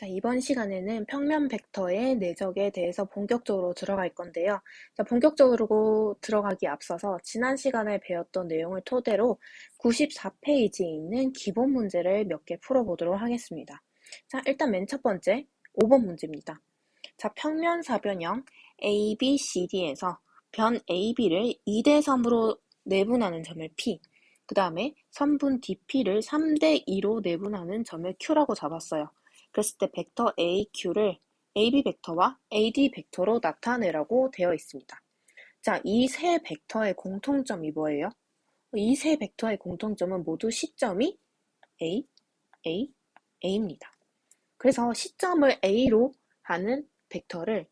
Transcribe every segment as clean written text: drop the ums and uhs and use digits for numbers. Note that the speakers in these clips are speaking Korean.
자, 이번 시간에는 평면 벡터의 내적에 대해서 본격적으로 들어갈 건데요. 자, 본격적으로 들어가기 앞서서 지난 시간에 배웠던 내용을 토대로 94페이지에 있는 기본 문제를 몇 개 풀어보도록 하겠습니다. 자, 일단 맨 첫 번째 5번 문제입니다. 자, 평면사변형 ABCD에서 변 AB를 2대3으로 내분하는 점을 P, 그 다음에 선분 DP를 3대2로 내분하는 점을 Q라고 잡았어요. 그랬을 때 벡터 AQ를 AB 벡터와 AD 벡터로 나타내라고 되어 있습니다. 자, 이 세 벡터의 공통점이 뭐예요? 이 세 벡터의 공통점은 모두 시점이 A, A, A입니다. 그래서 시점을 A로 하는 벡터를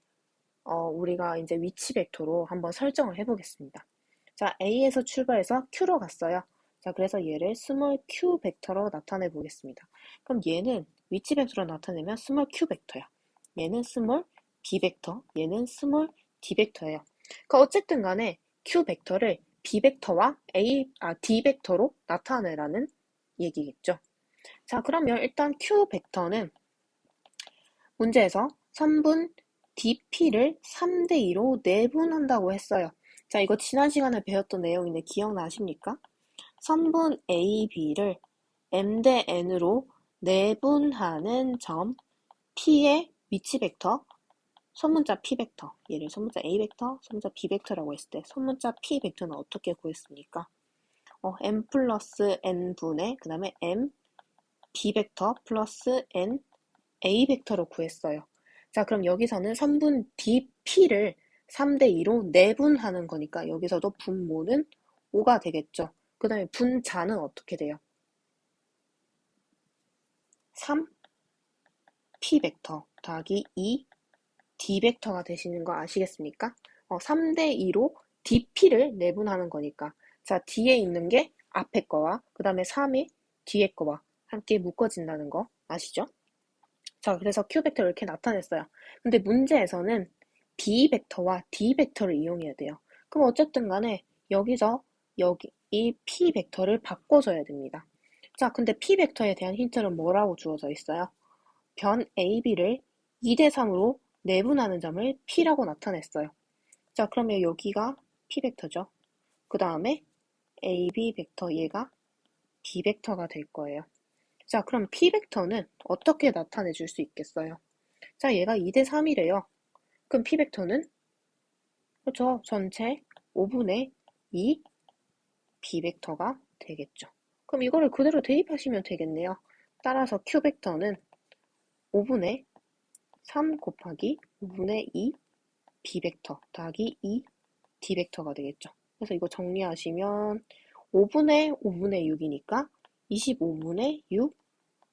우리가 이제 위치 벡터로 한번 설정을 해보겠습니다. 자, A에서 출발해서 Q로 갔어요. 자, 그래서 얘를 스몰 q 벡터로 나타내 보겠습니다. 그럼 얘는 위치 벡터로 나타내면 스몰 q 벡터야. 얘는 스몰 b 벡터, 얘는 스몰 d 벡터예요. 그 어쨌든 간에 q 벡터를 b 벡터와 d 벡터로 나타내라는 얘기겠죠. 자, 그러면 일단 q 벡터는 문제에서 선분 DP를 3대2로 내분한다고 했어요. 자, 이거 지난 시간에 배웠던 내용인데 기억나십니까? 선분 AB를 M 대 N으로 내분하는 점 P의 위치 벡터, 선문자 P 벡터, 얘를 선문자 A 벡터, 선문자 B 벡터라고 했을 때 선문자 P 벡터는 어떻게 구했습니까? M 플러스 N분의 그 다음에 M B 벡터 플러스 N A 벡터로 구했어요. 자, 그럼 여기서는 선분 DP를 3대2로 내분하는 거니까 여기서도 분모는 5가 되겠죠. 그 다음에 분자는 어떻게 돼요? 3P 벡터 더하기 2 D 벡터가 되시는 거 아시겠습니까? 3대2로 DP를 내분하는 거니까 자, D에 있는 게 앞에 거와 그 다음에 3이 뒤에 거와 함께 묶어진다는 거 아시죠? 자, 그래서 Q 벡터를 이렇게 나타냈어요. 근데 문제에서는 B 벡터와 D 벡터를 이용해야 돼요. 그럼 어쨌든 간에 여기서 여기 이 P 벡터를 바꿔줘야 됩니다. 자, 근데 P 벡터에 대한 힌트는 뭐라고 주어져 있어요? 변 AB를 2대3으로 내분하는 점을 P라고 나타냈어요. 자, 그러면 여기가 P 벡터죠. 그 다음에 AB 벡터 얘가 D 벡터가 될 거예요. 자, 그럼 P 벡터는 어떻게 나타내 줄 수 있겠어요? 자, 얘가 2대3이래요. 그럼 P 벡터는 그렇죠. 전체 5분의 2 B 벡터가 되겠죠. 그럼 이거를 그대로 대입하시면 되겠네요. 따라서 Q 벡터는 5분의 3 곱하기 5분의 2 B 벡터 더하기 2 D 벡터가 되겠죠. 그래서 이거 정리하시면 5분의 6이니까 25분의 6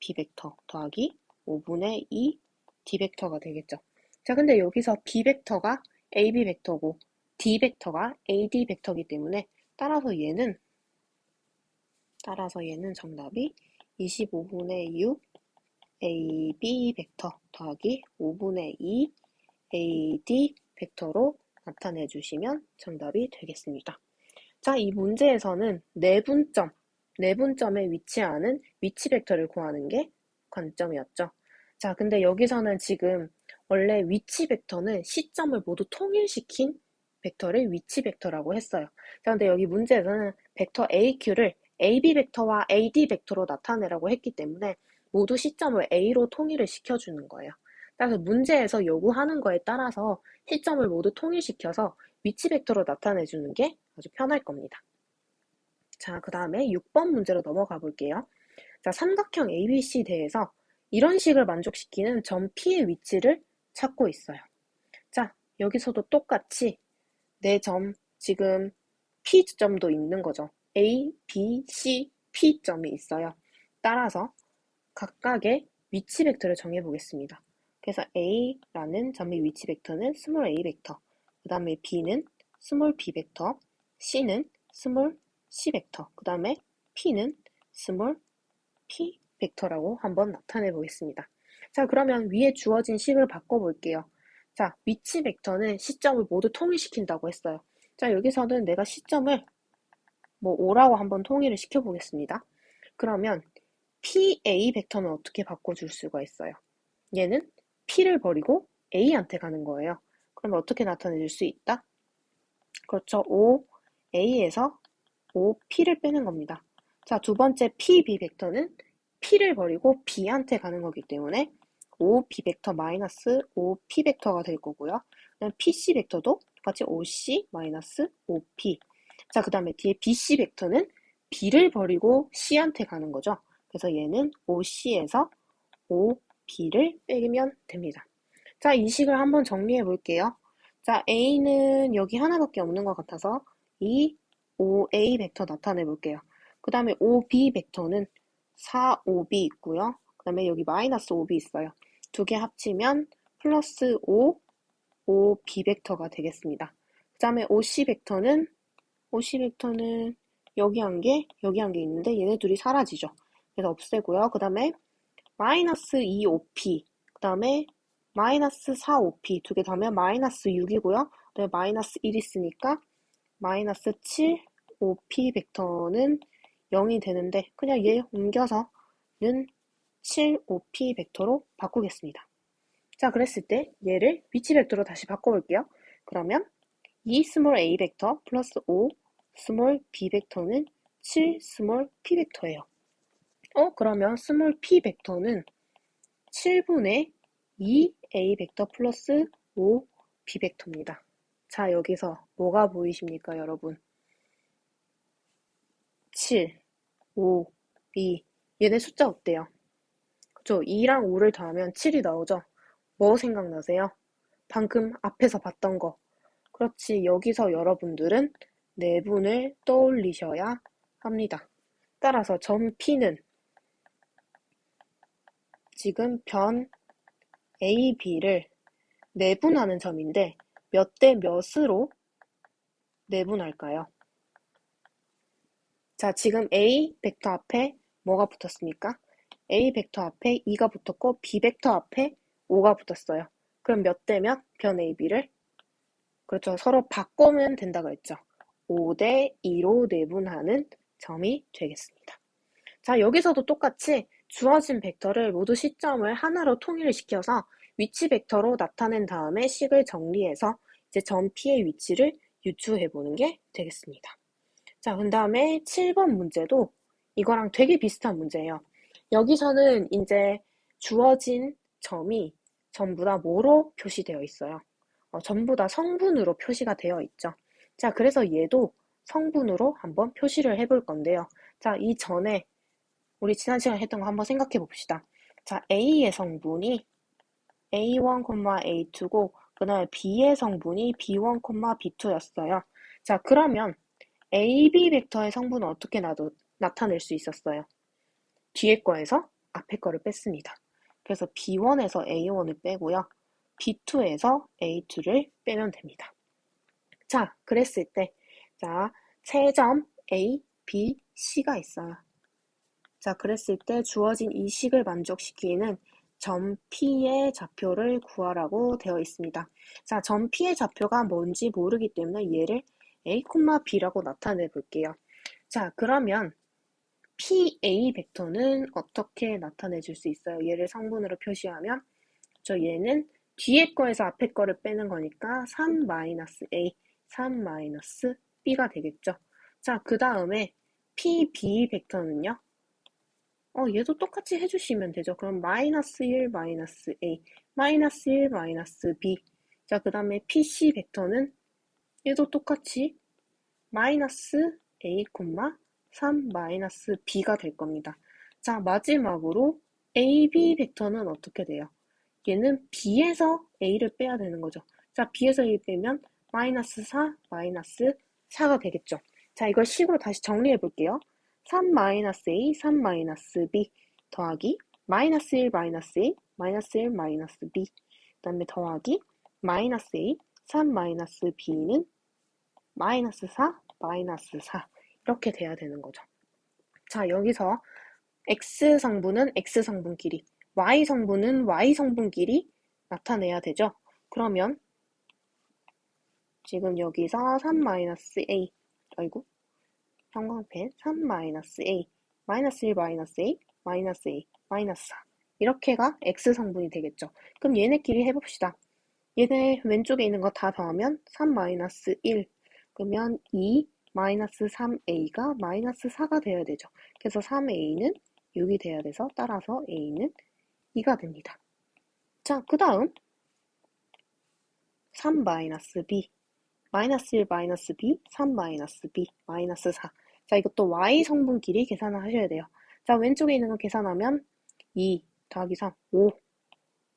B 벡터 더하기 5분의 2 D 벡터가 되겠죠. 자, 근데 여기서 B 벡터가 AB 벡터고 D 벡터가 AD 벡터이기 때문에 따라서 얘는 정답이 25분의 6 AB 벡터 더하기 5분의 2 AD 벡터로 나타내 주시면 정답이 되겠습니다. 자, 이 문제에서는 내분점에 위치하는 위치 벡터를 구하는 게 관점이었죠. 자, 근데 여기서는 지금 원래 위치 벡터는 시점을 모두 통일시킨 벡터를 위치 벡터라고 했어요. 자, 근데 여기 문제에서는 벡터 AQ를 AB 벡터와 AD 벡터로 나타내라고 했기 때문에 모두 시점을 A로 통일을 시켜주는 거예요. 따라서 문제에서 요구하는 거에 따라서 시점을 모두 통일시켜서 위치 벡터로 나타내주는 게 아주 편할 겁니다. 자, 그 다음에 6번 문제로 넘어가 볼게요. 자, 삼각형 ABC대에서 이런 식을 만족시키는 점 P의 위치를 찾고 있어요. 자, 여기서도 똑같이 내 점, 지금 P점도 있는 거죠. A, B, C, P점이 있어요. 따라서 각각의 위치 벡터를 정해 보겠습니다. 그래서 A라는 점의 위치 벡터는 스몰 a 벡터, 그 다음에 B는 스몰 b 벡터, C는 스몰 c 벡터, 그 다음에 P는 스몰 p 벡터라고 한번 나타내 보겠습니다. 자, 그러면 위에 주어진 식을 바꿔볼게요. 자, 위치 벡터는 시점을 모두 통일시킨다고 했어요. 자, 여기서는 내가 시점을 뭐 5라고 한번 통일을 시켜보겠습니다. 그러면 PA 벡터는 어떻게 바꿔줄 수가 있어요? 얘는 P를 버리고 A한테 가는 거예요. 그러면 어떻게 나타내줄 수 있다? 그렇죠. OA에서 OP를 빼는 겁니다. 자, 두 번째 PB 벡터는 P를 버리고 B한테 가는 거기 때문에 OB 벡터 마이너스 OP 벡터가 될 거고요. 그다음 PC 벡터도 똑같이 OC 마이너스 OP. 자, 그 다음에 뒤에 BC 벡터는 B를 버리고 C한테 가는 거죠. 그래서 얘는 OC에서 OB를 빼면 됩니다. 자, 이 식을 한번 정리해 볼게요. 자, A는 여기 하나밖에 없는 것 같아서 이 OA 벡터 나타내 볼게요. 그 다음에 OB 벡터는 4OB 있고요. 그 다음에 여기 마이너스 OB 있어요. 두 개 합치면 플러스 5, OB 벡터가 되겠습니다. 그 다음에 OC 벡터는 여기 한 개, 여기 한 개 있는데 얘네 둘이 사라지죠. 그래서 없애고요. 그 다음에 마이너스 2OP, 그 다음에 마이너스 4OP 두 개 더하면 마이너스 6이고요. 그다음에 마이너스 1 있으니까 마이너스 7OP 벡터는 0이 되는데 그냥 얘 옮겨서는 7OP 벡터로 바꾸겠습니다. 자, 그랬을 때 얘를 위치 벡터로 다시 바꿔볼게요. 그러면 2 스몰 a 벡터 플러스 5 스몰 b 벡터는 7 스몰 p 벡터예요. 그러면 스몰 p 벡터는 7분의 2a 벡터 플러스 5b 벡터입니다. 자, 여기서 뭐가 보이십니까, 여러분? 7, 5, 2. 얘네 숫자 어때요? 그쵸? 2랑 5를 더하면 7이 나오죠? 뭐 생각나세요? 방금 앞에서 봤던 거. 그렇지, 여기서 여러분들은 내분을 떠올리셔야 합니다. 따라서 점 P는 지금 변 A, B를 내분하는 점인데 몇 대 몇으로 내분할까요? 자, 지금 A 벡터 앞에 뭐가 붙었습니까? A 벡터 앞에 2가 붙었고 B 벡터 앞에 5가 붙었어요. 그럼 몇 대 몇? 변 A, B를? 그렇죠. 서로 바꾸면 된다고 했죠. 5대 2로 내분하는 점이 되겠습니다. 자, 여기서도 똑같이 주어진 벡터를 모두 시점을 하나로 통일시켜서 위치 벡터로 나타낸 다음에 식을 정리해서 이제 점 P의 위치를 유추해 보는 게 되겠습니다. 자, 그 다음에 7번 문제도 이거랑 되게 비슷한 문제예요. 여기서는 이제 주어진 점이 전부 다 뭐로 표시되어 있어요? 전부 다 성분으로 표시가 되어 있죠. 자, 그래서 얘도 성분으로 한번 표시를 해볼 건데요. 자, 이 전에 우리 지난 시간에 했던 거 한번 생각해 봅시다. 자, A의 성분이 A1, A2고 그 다음에 B의 성분이 B1, B2였어요. 자, 그러면 AB 벡터의 성분은 어떻게 나타낼 수 있었어요? 뒤에 거에서 앞에 거를 뺐습니다. 그래서 B1에서 A1을 빼고요. B2에서 A2를 빼면 됩니다. 자, 그랬을 때, 자, 채점 A, B, C가 있어요. 자, 그랬을 때 주어진 이 식을 만족시키는 점 P의 좌표를 구하라고 되어 있습니다. 자, 점 P의 좌표가 뭔지 모르기 때문에 얘를 A, B라고 나타내 볼게요. 자, 그러면 PA 벡터는 어떻게 나타내 줄 수 있어요? 얘를 성분으로 표시하면 얘는 뒤에 거에서 앞에 거를 빼는 거니까 3-A, 3-B가 되겠죠. 자, 그 다음에 PB 벡터는요? 얘도 똑같이 해주시면 되죠. 그럼 마이너스 1, 마이너스 A, 마이너스 1, 마이너스 B. 자, 그 다음에 PC 벡터는 얘도 똑같이 마이너스 A, 3, 마이너스 B가 될 겁니다. 자, 마지막으로 AB 벡터는 어떻게 돼요? 얘는 B에서 A를 빼야 되는 거죠. 자, B에서 A 빼면 마이너스 4, 마이너스 4가 되겠죠. 자, 이걸 식으로 다시 정리해 볼게요. 3 마이너스 A, 3 마이너스 B 더하기 마이너스 1 마이너스 A, 마이너스 1 마이너스 B 그 다음에 더하기 마이너스 A, 3 마이너스 B는 마이너스 4, 마이너스 4 이렇게 돼야 되는 거죠. 자, 여기서 X 성분은 X 성분끼리, Y 성분은 Y 성분끼리 나타내야 되죠. 그러면 지금 여기서 3-A, 아이고, 형광펜 3-A, 마이너스 1, 마이너스 A, 마이너스 A, 마이너스 4. 이렇게가 X성분이 되겠죠. 그럼 얘네끼리 해봅시다. 얘네 왼쪽에 있는 거 다 더하면 3-1 그러면 2 3A가 마이너스 4가 되어야 되죠. 그래서 3A는 6이 돼야 돼서 따라서 A는 2가 됩니다. 자, 그 다음 3-B 마이너스 1 마이너스 B 3 마이너스 B 마이너스 4. 자, 이것도 Y 성분끼리 계산을 하셔야 돼요. 자, 왼쪽에 있는 거 계산하면 2 더하기 3 5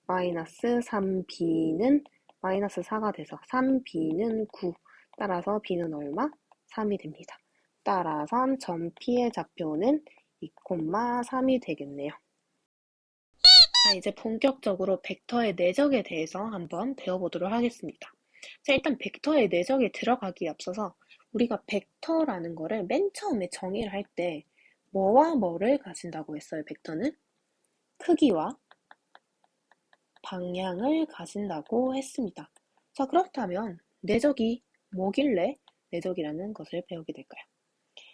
마이너스 3B는 마이너스 4가 돼서 3B는 9 따라서 B는 얼마? 3이 됩니다. 따라서 점 P의 좌표는 2,3이 되겠네요. 자, 이제 본격적으로 벡터의 내적에 대해서 한번 배워보도록 하겠습니다. 자, 일단 벡터의 내적에 들어가기에 앞서서 우리가 벡터라는 거를 맨 처음에 정의를 할 때 뭐와 뭐를 가진다고 했어요, 벡터는? 크기와 방향을 가진다고 했습니다. 자, 그렇다면 내적이 뭐길래 내적이라는 것을 배우게 될까요?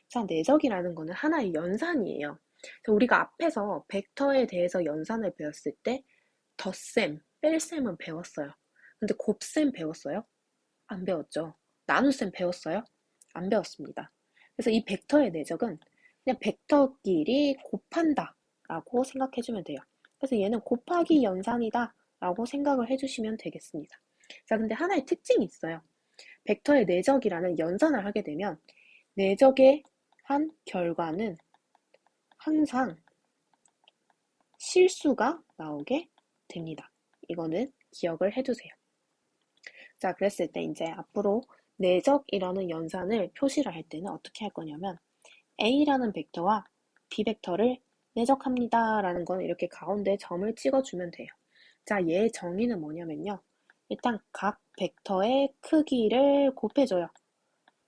자, 내적이라는 거는 하나의 연산이에요. 우리가 앞에서 벡터에 대해서 연산을 배웠을 때 덧셈, 뺄셈은 배웠어요. 근데 곱셈 배웠어요? 안 배웠죠. 나눗셈 배웠어요? 안 배웠습니다. 그래서 이 벡터의 내적은 그냥 벡터끼리 곱한다 라고 생각해주면 돼요. 그래서 얘는 곱하기 연산이다 라고 생각을 해주시면 되겠습니다. 자, 근데 하나의 특징이 있어요. 벡터의 내적이라는 연산을 하게 되면 내적의 한 결과는 항상 실수가 나오게 됩니다. 이거는 기억을 해두세요. 자, 그랬을 때 이제 앞으로 내적이라는 연산을 표시를 할 때는 어떻게 할 거냐면 A라는 벡터와 B 벡터를 내적합니다 라는 건 이렇게 가운데 점을 찍어주면 돼요. 자, 얘의 정의는 뭐냐면요. 일단 각 벡터의 크기를 곱해줘요.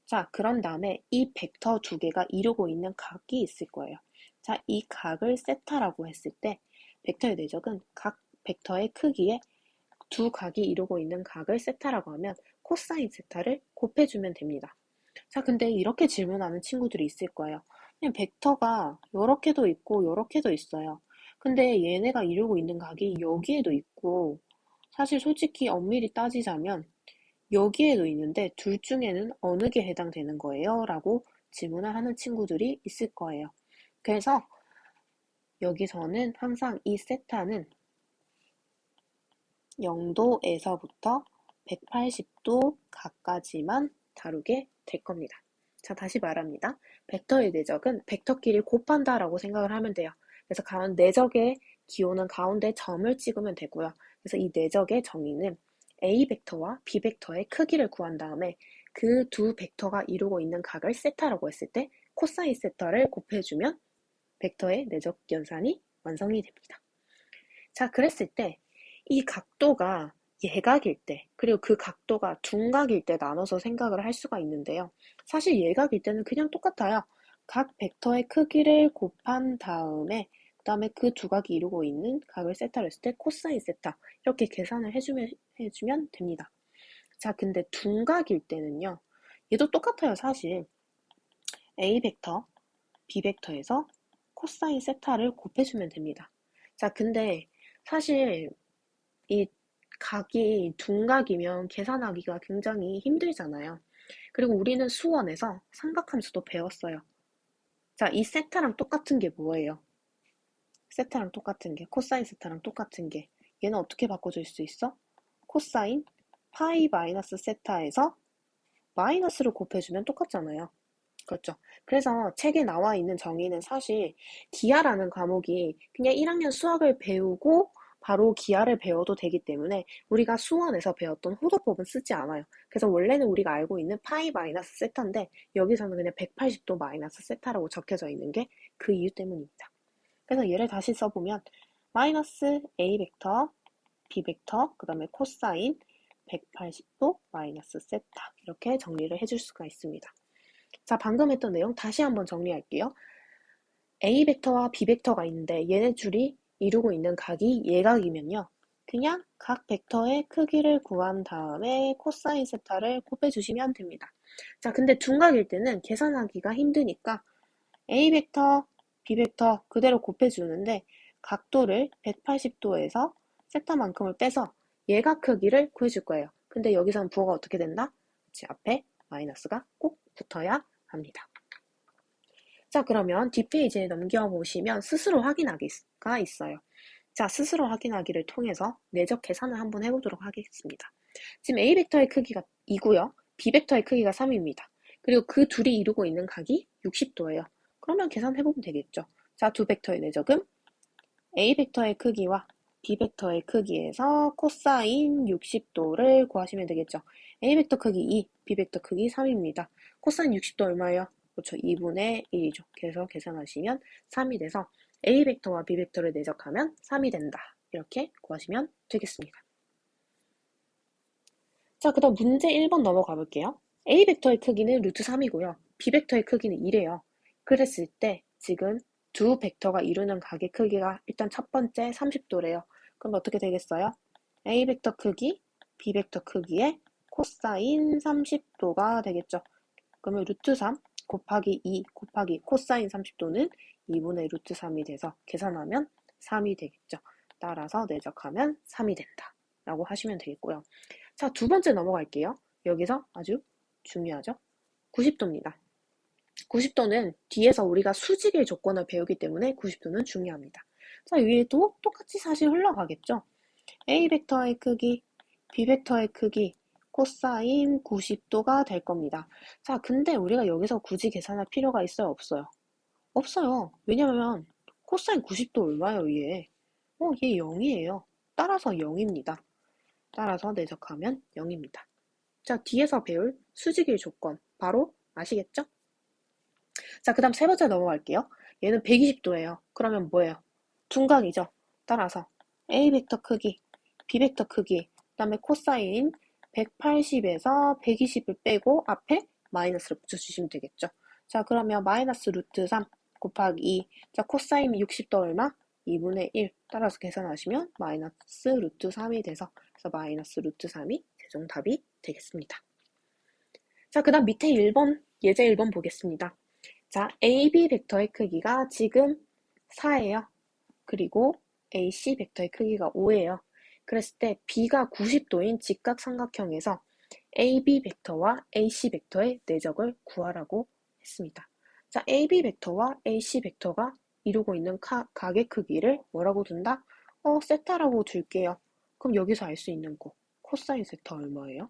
자, 그런 다음에 이 벡터 두 개가 이루고 있는 각이 있을 거예요. 자, 이 각을 세타라고 했을 때 벡터의 내적은 각 벡터의 크기에 두 각이 이루고 있는 각을 세타라고 하면 코사인 세타를 곱해주면 됩니다. 자, 근데 이렇게 질문하는 친구들이 있을 거예요. 그냥 벡터가 요렇게도 있고 요렇게도 있어요. 근데 얘네가 이루고 있는 각이 여기에도 있고 사실 솔직히 엄밀히 따지자면 여기에도 있는데 둘 중에는 어느 게 해당되는 거예요? 라고 질문을 하는 친구들이 있을 거예요. 그래서 여기서는 항상 이 세타는 0도에서부터 180도 각까지만 다루게 될 겁니다. 자, 다시 말합니다. 벡터의 내적은 벡터끼리 곱한다 라고 생각을 하면 돼요. 그래서 내적의 기호는 가운데 점을 찍으면 되고요. 그래서 이 내적의 정의는 A 벡터와 B 벡터의 크기를 구한 다음에 그 두 벡터가 이루고 있는 각을 세타라고 했을 때 코사인 세타를 곱해주면 벡터의 내적 연산이 완성이 됩니다. 자, 그랬을 때 이 각도가 예각일 때, 그리고 그 각도가 둔각일 때 나눠서 생각을 할 수가 있는데요. 사실 예각일 때는 그냥 똑같아요. 각 벡터의 크기를 곱한 다음에 그 다음에 그 두 각이 이루고 있는 각을 세타로 했을 때 코사인 세타 이렇게 계산을 해주면 됩니다. 자, 근데 둔각일 때는요. 얘도 똑같아요, 사실. A 벡터, B 벡터에서 코사인 세타를 곱해주면 됩니다. 자, 근데 사실 이 각이 둔각이면 계산하기가 굉장히 힘들잖아요. 그리고 우리는 수원에서 삼각함수도 배웠어요. 자, 이 세타랑 똑같은 게 뭐예요? 세타랑 똑같은 게, 코사인 세타랑 똑같은 게 얘는 어떻게 바꿔줄 수 있어? 코사인 파이 마이너스 세타에서 마이너스를 곱해주면 똑같잖아요. 그렇죠. 그래서 책에 나와 있는 정의는 사실 기하라는 과목이 그냥 1학년 수학을 배우고 바로 기하를 배워도 되기 때문에 우리가 수원에서 배웠던 호도법은 쓰지 않아요. 그래서 원래는 우리가 알고 있는 파이 마이너스 세타인데 여기서는 그냥 180도 마이너스 세타라고 적혀져 있는 게 그 이유 때문입니다. 그래서 얘를 다시 써보면 마이너스 A 벡터, B 벡터, 그 다음에 코사인 180도 마이너스 세타 이렇게 정리를 해줄 수가 있습니다. 자, 방금 했던 내용 다시 한번 정리할게요. A 벡터와 B 벡터가 있는데 얘네 줄이 이루고 있는 각이 예각이면요. 그냥 각 벡터의 크기를 구한 다음에 코사인 세타를 곱해주시면 됩니다. 자, 근데 둔각일 때는 계산하기가 힘드니까 A 벡터, B 벡터 그대로 곱해주는데 각도를 180도에서 세타만큼을 빼서 얘가 크기를 구해줄 거예요. 근데 여기서는 부호가 어떻게 된다? 그치, 앞에 마이너스가 꼭 붙어야 합니다. 자, 그러면 뒷페이지에 넘겨보시면 스스로 확인하기가 있어요. 자, 스스로 확인하기를 통해서 내적 계산을 한번 해보도록 하겠습니다. 지금 A 벡터의 크기가 2고요. B 벡터의 크기가 3입니다. 그리고 그 둘이 이루고 있는 각이 60도예요. 그러면 계산해보면 되겠죠. 자, 두 벡터의 내적은 A 벡터의 크기와 B 벡터의 크기에서 코사인 60도를 구하시면 되겠죠. A 벡터 크기 2, B 벡터 크기 3입니다. 코사인 60도 얼마예요? 그렇죠. 2분의 1이죠. 그래서 계산하시면 3이 돼서 A 벡터와 B 벡터를 내적하면 3이 된다. 이렇게 구하시면 되겠습니다. 자, 그 다음 문제 1번 넘어가 볼게요. A 벡터의 크기는 루트 3이고요. B 벡터의 크기는 1이에요. 그랬을 때 지금 두 벡터가 이루는 각의 크기가 일단 첫 번째 30도래요. 그럼 어떻게 되겠어요? A 벡터 크기, B 벡터 크기의 코사인 30도가 되겠죠. 그러면 루트 3 곱하기 2 곱하기 코사인 30도는 2분의 루트 3이 돼서 계산하면 3이 되겠죠. 따라서 내적하면 3이 된다. 라고 하시면 되겠고요. 자, 두 번째 넘어갈게요. 여기서 아주 중요하죠. 90도입니다. 90도는 뒤에서 우리가 수직의 조건을 배우기 때문에 90도는 중요합니다. 자, 위에도 똑같이 사실 흘러가겠죠. A 벡터의 크기, B 벡터의 크기, 코사인 90도가 될 겁니다. 자, 근데 우리가 여기서 굳이 계산할 필요가 있어요, 없어요? 없어요. 왜냐면 코사인 90도 얼마예요, 얘? 얘 0이에요. 따라서 0입니다. 따라서 내적하면 0입니다. 자, 뒤에서 배울 수직의 조건 바로 아시겠죠? 자, 그 다음 세 번째 넘어갈게요. 얘는 120도예요. 그러면 뭐예요? 둔각이죠. 따라서 A 벡터 크기, B 벡터 크기, 그 다음에 코사인 180에서 120을 빼고 앞에 마이너스를 붙여주시면 되겠죠. 자, 그러면 마이너스 루트 3 곱하기 2. 자, 코사인 60도 얼마? 2분의 1. 따라서 계산하시면 마이너스 루트 3이 돼서 그래서 마이너스 루트 3이 최종 답이 되겠습니다. 자, 그 다음 밑에 1번, 예제 1번 보겠습니다. 자, AB 벡터의 크기가 지금 4예요. 그리고 AC 벡터의 크기가 5예요. 그랬을 때 B가 90도인 직각삼각형에서 AB 벡터와 AC 벡터의 내적을 구하라고 했습니다. 자, AB 벡터와 AC 벡터가 이루고 있는 각의 크기를 뭐라고 둔다? 세타라고 둘게요. 그럼 여기서 알 수 있는 거 코사인 세타 얼마예요?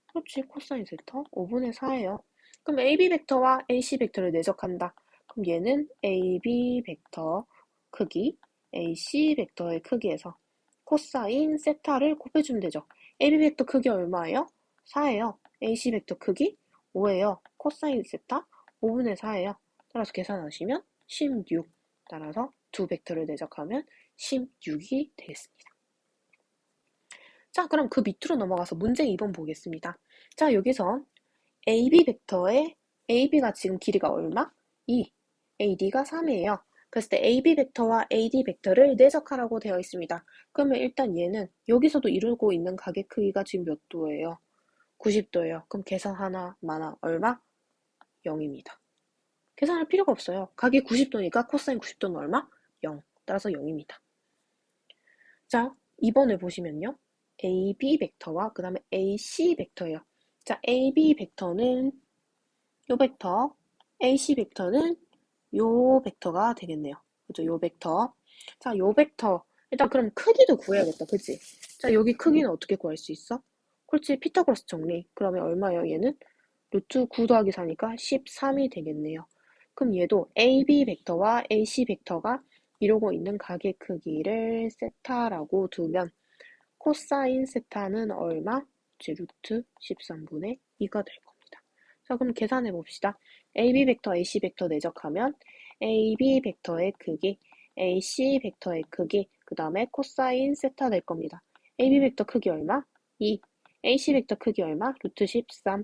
그렇지, 코사인 세타 5분의 4예요. 그럼 AB 벡터와 AC 벡터를 내적한다. 그럼 얘는 AB 벡터 크기, AC 벡터의 크기에서 코사인 세타를 곱해주면 되죠. AB 벡터 크기 얼마예요? 4예요. AC 벡터 크기 5예요. 코사인 세타 5분의 4예요. 따라서 계산하시면 16. 따라서 두 벡터를 내적하면 16이 되겠습니다. 자, 그럼 그 밑으로 넘어가서 문제 2번 보겠습니다. 자, 여기서 AB 벡터의 AB가 지금 길이가 얼마? 2. AD가 3이에요. 그랬을 때 AB 벡터와 AD 벡터를 내적하라고 되어 있습니다. 그러면 일단 얘는 여기서도 이루고 있는 각의 크기가 지금 몇 도예요? 90도예요. 그럼 계산 하나, 많아. 얼마? 0입니다. 계산할 필요가 없어요. 각이 90도니까 코사인 90도는 얼마? 0. 따라서 0입니다. 자, 2번을 보시면요. AB 벡터와 그 다음에 AC 벡터예요. 자, AB 벡터는 요 벡터, AC 벡터는 요 벡터가 되겠네요. 그죠? 요 벡터. 자, 요 벡터. 일단 그럼 크기도 구해야겠다. 그치? 자, 여기 크기는 어떻게 구할 수 있어? 그렇지, 피타고라스 정리. 그러면 얼마예요, 얘는? 루트 9 더하기 4니까 13이 되겠네요. 그럼 얘도 AB 벡터와 AC 벡터가 이루고 있는 각의 크기를 세타라고 두면 코사인 세타는 얼마? 제 루트 13분의 2가 될 겁니다. 자, 그럼 계산해 봅시다. AB 벡터, AC 벡터 내적하면 AB 벡터의 크기, AC 벡터의 크기, 그 다음에 코사인 세타 될 겁니다. AB 벡터 크기 얼마? 2. AC 벡터 크기 얼마? 루트 13.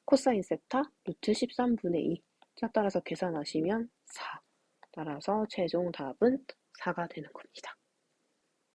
코사인 세타, 루트 13분의 2. 자, 따라서 계산하시면 4. 따라서 최종 답은 4가 되는 겁니다.